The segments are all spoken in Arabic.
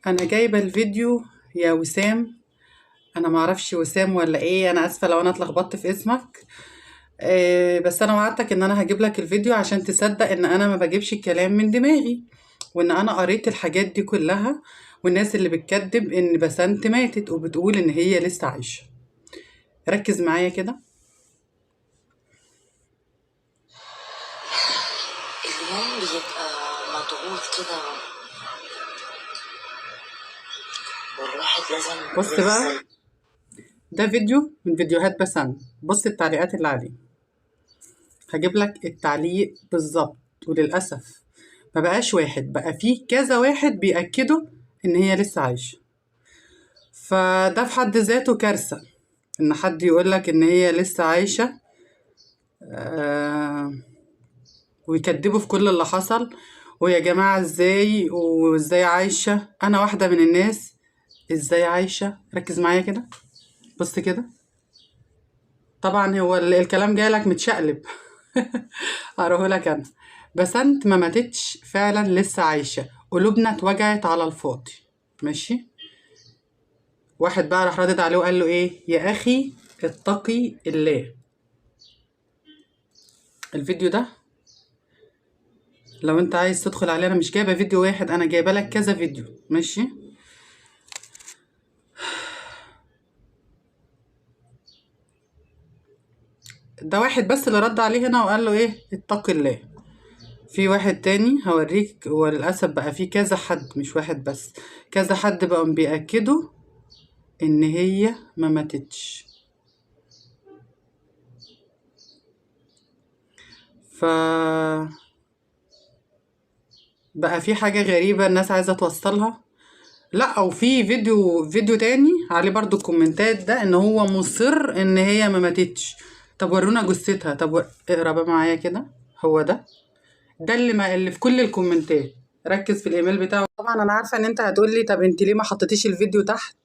انا جايبه الفيديو يا وسام. انا معرفش وسام ولا ايه، انا اسفه لو انا اتلخبطت في اسمك. بس انا وعدتك ان انا هجيب لك الفيديو عشان تصدق ان انا ما بجيبش الكلام من دماغي، وان انا قريت الحاجات دي كلها، والناس اللي بتكذب ان بسنت ماتت وبتقول ان هي لسه عايشه. ركز معايا كده. اليوم بيبقى مضغوط كده والواحد لازم بص بقى، يفصل. ده فيديو من فيديوهات بسنت. بص التعليقات اللي عليه، هجيب لك التعليق بالظبط. وللأسف ما بقاش واحد، بقى فيه كذا واحد بيأكدوا إن هي لسه عايشة. فده في حد ذاته كارثة، إن حد يقولك إن هي لسه عايشة آه ويكذبوا في كل اللي حصل. ويا جماعة إزاي وإزاي عايشة؟ أنا واحدة من الناس. إزاي عايشة؟ ركز معايا كده، بص كده. طبعا هو الكلام جايلك متشقلب. هقراه انا. بسنت ما ماتتش فعلا، لسه عايشه، قلوبنا اتوجعت على الفاضي. ماشي. واحد بقى راح ردد عليه وقال له ايه؟ يا اخي اتقي الله. الفيديو ده لو انت عايز تدخل عليه، انا مش جايبه فيديو واحد، انا جايبه لك كذا فيديو. ماشي. ده واحد بس اللي رد عليه هنا وقال له ايه؟ اتقي الله. في واحد تاني هوريك، وللأسف بقى في كذا حد، مش واحد بس، كذا حد بقوا بيأكدوا إن هي ما ماتتش. ف بقى في حاجة غريبة الناس عايزة توصلها. لا، او في فيديو تاني عليه برضو الكومنتات ده ان هو مصر ان هي ما ماتتش. طب ورونا جثتها. طب اقرا بقى معايا كده. هو ده اللي في كل الكومنتات. ركز في الايميل بتاعه. طبعا انا عارفه ان انت هتقولي طب انت ليه ما حطيتيش الفيديو تحت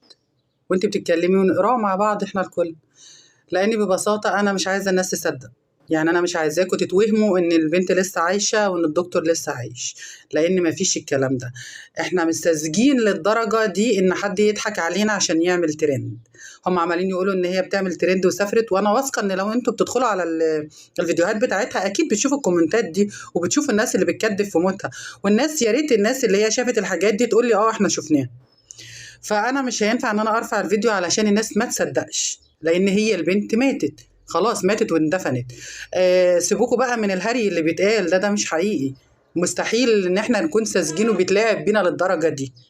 وانت بتتكلمي ونقراه مع بعض احنا الكل؟ لاني ببساطه انا مش عايزه الناس تصدق. يعني انا مش عايزاكم تتوهموا ان البنت لسه عايشه وان الدكتور لسه عايش، لان مفيش الكلام ده. احنا مش ساذجين للدرجه دي ان حد يضحك علينا عشان يعمل ترند. هم عمالين يقولوا ان هي بتعمل ترند وسافرت، وانا واثقه ان لو انتوا بتدخلوا على الفيديوهات بتاعتها اكيد بتشوفوا الكومنتات دي وبتشوفوا الناس اللي بتكذب في موتها. والناس يا ريت الناس اللي هي شافت الحاجات دي تقول لي اه احنا شفناها. فانا مش هينفع ان انا ارفع الفيديو علشان الناس ما تصدقش، لان هي البنت ماتت خلاص، ماتت واندفنت. سيبوكوا بقى من الهري اللي بيتقال ده مش حقيقي. مستحيل ان احنا نكون ساذجين وبيتلاعب بينا للدرجه دي.